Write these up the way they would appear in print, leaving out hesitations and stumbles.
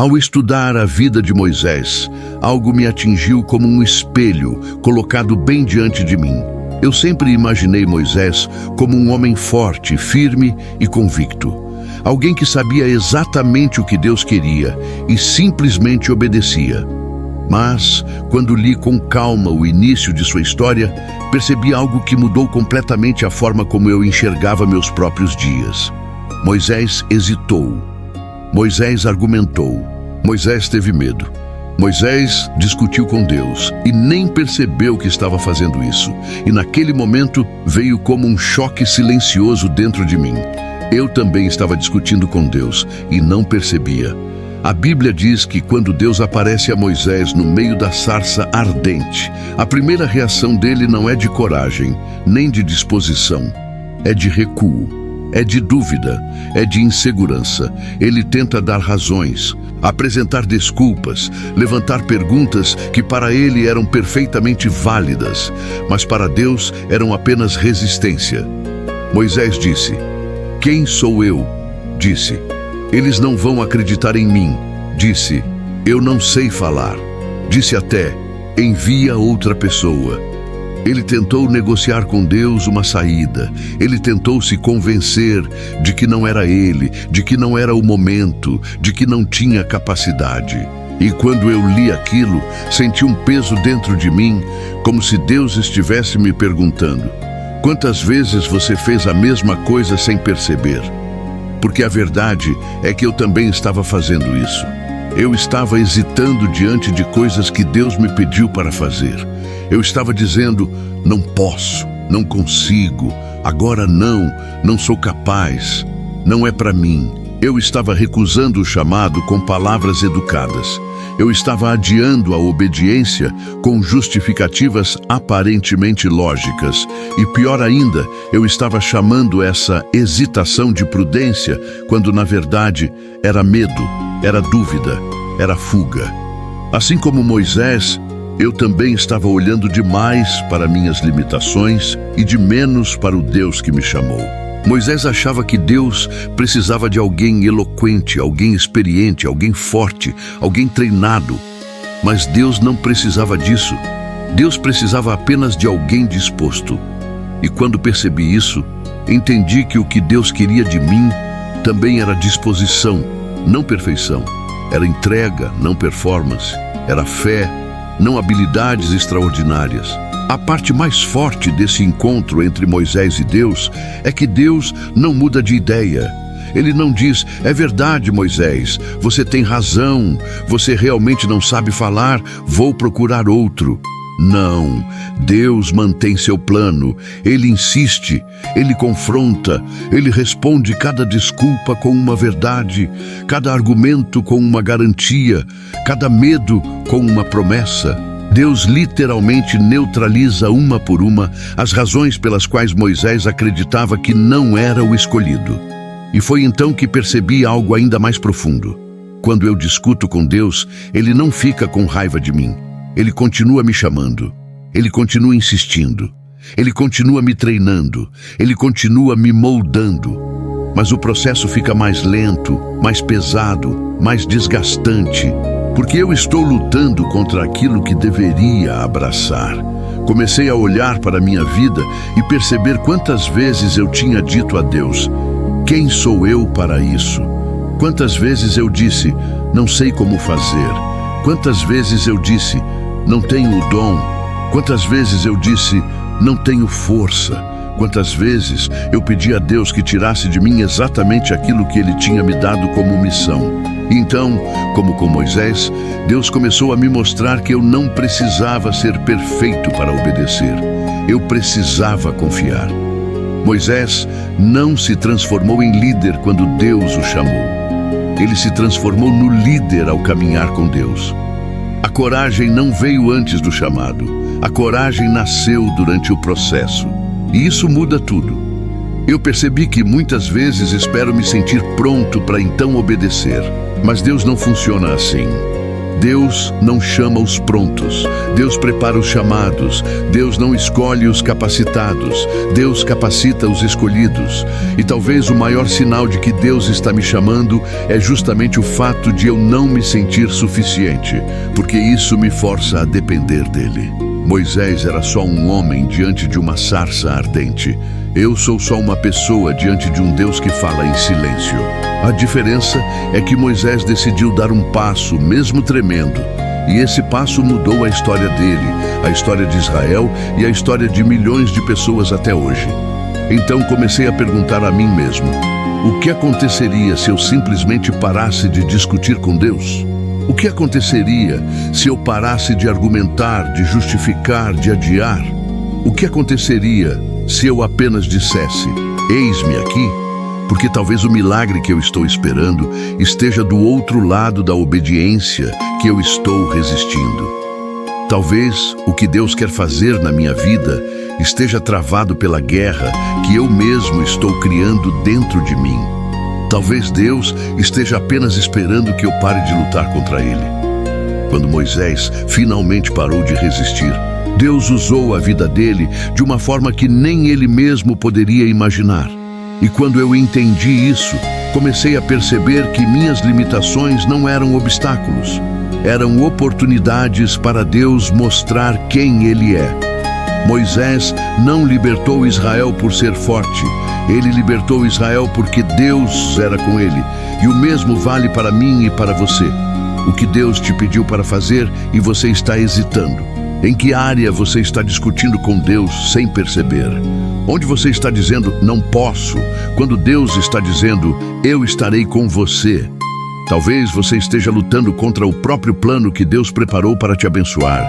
Ao estudar a vida de Moisés, algo me atingiu como um espelho colocado bem diante de mim. Eu sempre imaginei Moisés como um homem forte, firme e convicto. Alguém que sabia exatamente o que Deus queria e simplesmente obedecia. Mas, quando li com calma o início de sua história, percebi algo que mudou completamente a forma como eu enxergava meus próprios dias. Moisés hesitou. Moisés argumentou. Moisés teve medo. Moisés discutiu com Deus e nem percebeu que estava fazendo isso. E naquele momento veio como um choque silencioso dentro de mim. Eu também estava discutindo com Deus e não percebia. A Bíblia diz que quando Deus aparece a Moisés no meio da sarça ardente, a primeira reação dele não é de coragem, nem de disposição. É de recuo, é de dúvida, é de insegurança. Ele tenta dar razões, apresentar desculpas, levantar perguntas que para ele eram perfeitamente válidas, mas para Deus eram apenas resistência. Moisés disse: "Quem sou eu?" Disse: "Eles não vão acreditar em mim." Disse: "Eu não sei falar." Disse até: "Envia outra pessoa." Ele tentou negociar com Deus uma saída. Ele tentou se convencer de que não era ele, de que não era o momento, de que não tinha capacidade. E quando eu li aquilo, senti um peso dentro de mim, como se Deus estivesse me perguntando: quantas vezes você fez a mesma coisa sem perceber? Porque a verdade é que eu também estava fazendo isso. Eu estava hesitando diante de coisas que Deus me pediu para fazer. Eu estava dizendo: não posso, não consigo, agora não sou capaz, não é para mim. Eu estava recusando o chamado com palavras educadas. Eu estava adiando a obediência com justificativas aparentemente lógicas. E pior ainda, eu estava chamando essa hesitação de prudência, quando na verdade era medo, era dúvida, era fuga. Assim como Moisés, eu também estava olhando demais para minhas limitações e de menos para o Deus que me chamou. Moisés achava que Deus precisava de alguém eloquente, alguém experiente, alguém forte, alguém treinado. Mas Deus não precisava disso. Deus precisava apenas de alguém disposto. E quando percebi isso, entendi que o que Deus queria de mim também era disposição, não perfeição. Era entrega, não performance. Era fé, não habilidades extraordinárias. A parte mais forte desse encontro entre Moisés e Deus é que Deus não muda de ideia. Ele não diz: é verdade, Moisés, você tem razão, você realmente não sabe falar, vou procurar outro. Não, Deus mantém seu plano, Ele insiste, Ele confronta, Ele responde cada desculpa com uma verdade, cada argumento com uma garantia, cada medo com uma promessa. Deus literalmente neutraliza uma por uma as razões pelas quais Moisés acreditava que não era o escolhido. E foi então que percebi algo ainda mais profundo. Quando eu discuto com Deus, Ele não fica com raiva de mim. Ele continua me chamando. Ele continua insistindo. Ele continua me treinando. Ele continua me moldando. Mas o processo fica mais lento, mais pesado, mais desgastante, porque eu estou lutando contra aquilo que deveria abraçar. Comecei a olhar para a minha vida e perceber quantas vezes eu tinha dito a Deus: quem sou eu para isso? Quantas vezes eu disse: não sei como fazer. Quantas vezes eu disse: não tenho o dom. Quantas vezes eu disse: não tenho força. Quantas vezes eu pedi a Deus que tirasse de mim exatamente aquilo que Ele tinha me dado como missão. Então, como com Moisés, Deus começou a me mostrar que eu não precisava ser perfeito para obedecer. Eu precisava confiar. Moisés não se transformou em líder quando Deus o chamou. Ele se transformou no líder ao caminhar com Deus. A coragem não veio antes do chamado. A coragem nasceu durante o processo. E isso muda tudo. Eu percebi que muitas vezes espero me sentir pronto para então obedecer. Mas Deus não funciona assim. Deus não chama os prontos, Deus prepara os chamados, Deus não escolhe os capacitados, Deus capacita os escolhidos. E talvez o maior sinal de que Deus está me chamando é justamente o fato de eu não me sentir suficiente, porque isso me força a depender dele. Moisés era só um homem diante de uma sarça ardente. Eu sou só uma pessoa diante de um Deus que fala em silêncio. A diferença é que Moisés decidiu dar um passo, mesmo tremendo. E esse passo mudou a história dele, a história de Israel e a história de milhões de pessoas até hoje. Então comecei a perguntar a mim mesmo: o que aconteceria se eu simplesmente parasse de discutir com Deus? O que aconteceria se eu parasse de argumentar, de justificar, de adiar? O que aconteceria se eu apenas dissesse: eis-me aqui? Porque talvez o milagre que eu estou esperando esteja do outro lado da obediência que eu estou resistindo. Talvez o que Deus quer fazer na minha vida esteja travado pela guerra que eu mesmo estou criando dentro de mim. Talvez Deus esteja apenas esperando que eu pare de lutar contra Ele. Quando Moisés finalmente parou de resistir, Deus usou a vida dele de uma forma que nem ele mesmo poderia imaginar. E quando eu entendi isso, comecei a perceber que minhas limitações não eram obstáculos, eram oportunidades para Deus mostrar quem Ele é. Moisés não libertou Israel por ser forte, ele libertou Israel porque Deus era com ele. E o mesmo vale para mim e para você. O que Deus te pediu para fazer e você está hesitando. Em que área você está discutindo com Deus sem perceber? Onde você está dizendo não posso, quando Deus está dizendo eu estarei com você? Talvez você esteja lutando contra o próprio plano que Deus preparou para te abençoar.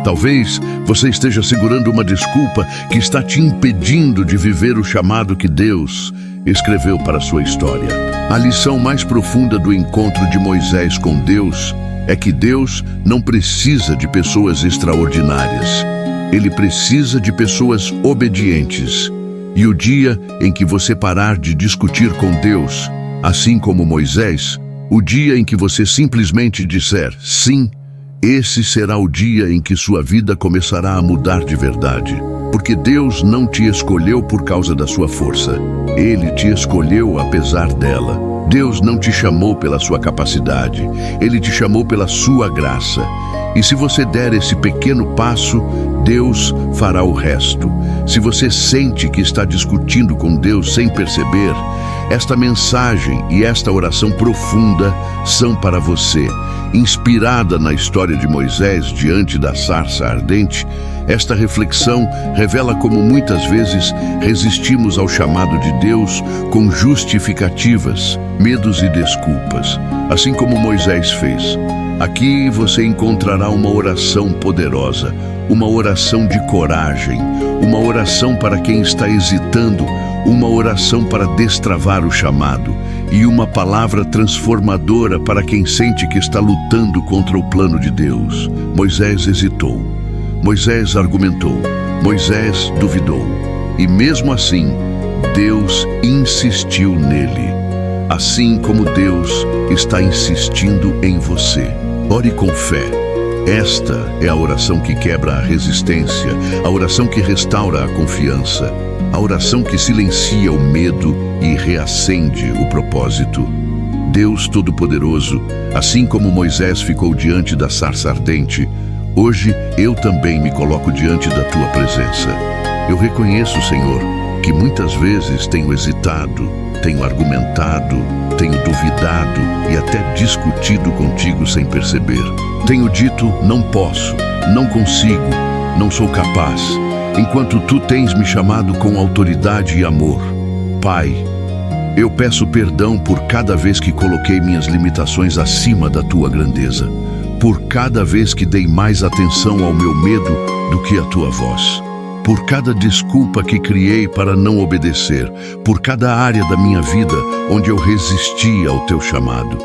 Talvez você esteja segurando uma desculpa que está te impedindo de viver o chamado que Deus escreveu para a sua história. A lição mais profunda do encontro de Moisés com Deus é que Deus não precisa de pessoas extraordinárias. Ele precisa de pessoas obedientes. E o dia em que você parar de discutir com Deus, assim como Moisés, o dia em que você simplesmente disser sim, esse será o dia em que sua vida começará a mudar de verdade. Porque Deus não te escolheu por causa da sua força. Ele te escolheu apesar dela. Deus não te chamou pela sua capacidade. Ele te chamou pela sua graça. E se você der esse pequeno passo, Deus fará o resto. Se você sente que está discutindo com Deus sem perceber, esta mensagem e esta oração profunda são para você. Inspirada na história de Moisés diante da sarça ardente, esta reflexão revela como muitas vezes resistimos ao chamado de Deus com justificativas, medos e desculpas, assim como Moisés fez. Aqui você encontrará uma oração poderosa, uma oração de coragem, uma oração para quem está hesitando, uma oração para destravar o chamado e uma palavra transformadora para quem sente que está lutando contra o plano de Deus. Moisés hesitou, Moisés argumentou, Moisés duvidou e mesmo assim Deus insistiu nele, assim como Deus está insistindo em você. Ore com fé. Esta é a oração que quebra a resistência, a oração que restaura a confiança, a oração que silencia o medo e reacende o propósito. Deus Todo-Poderoso, assim como Moisés ficou diante da sarça ardente, hoje eu também me coloco diante da tua presença. Eu reconheço, Senhor, que muitas vezes tenho hesitado, tenho argumentado, tenho duvidado e até discutido contigo sem perceber. Tenho dito não posso, não consigo, não sou capaz, enquanto tu tens me chamado com autoridade e amor. Pai, eu peço perdão por cada vez que coloquei minhas limitações acima da tua grandeza, por cada vez que dei mais atenção ao meu medo do que à tua voz, por cada desculpa que criei para não obedecer, por cada área da minha vida onde eu resisti ao teu chamado.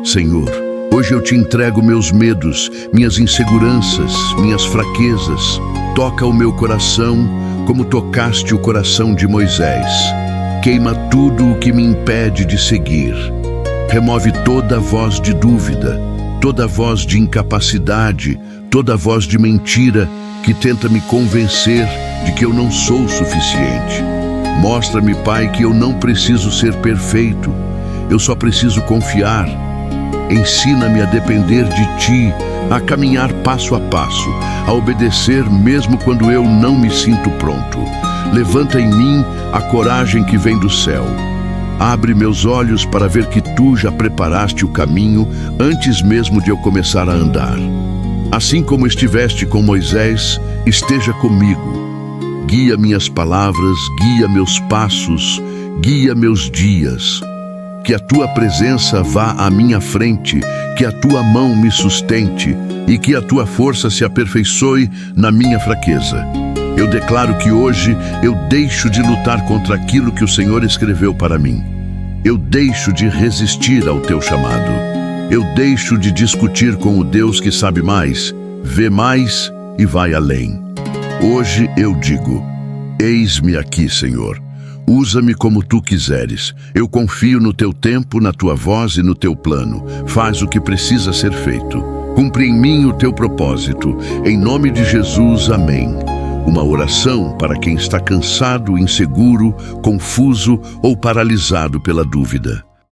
Senhor, hoje eu te entrego meus medos, minhas inseguranças, minhas fraquezas. Toca o meu coração como tocaste o coração de Moisés. Queima tudo o que me impede de seguir. Remove toda voz de dúvida. toda voz de incapacidade, toda voz de mentira que tenta me convencer de que eu não sou suficiente. Mostra-me, Pai, que eu não preciso ser perfeito, eu só preciso confiar. Ensina-me a depender de Ti, a caminhar passo a passo, a obedecer mesmo quando eu não me sinto pronto. Levanta em mim a coragem que vem do céu. Abre meus olhos para ver que Tu já preparaste o caminho antes mesmo de eu começar a andar. Assim como estiveste com Moisés, esteja comigo. Guia minhas palavras, guia meus passos, guia meus dias. Que a Tua presença vá à minha frente, que a Tua mão me sustente e que a Tua força se aperfeiçoe na minha fraqueza. Eu declaro que hoje eu deixo de lutar contra aquilo que o Senhor escreveu para mim. Eu deixo de resistir ao Teu chamado. Eu deixo de discutir com o Deus que sabe mais, vê mais e vai além. Hoje eu digo: eis-me aqui, Senhor. Usa-me como Tu quiseres. Eu confio no Teu tempo, na Tua voz e no Teu plano. Faz o que precisa ser feito. Cumpre em mim o Teu propósito. Em nome de Jesus, amém. Uma oração para quem está cansado, inseguro, confuso ou paralisado pela dúvida.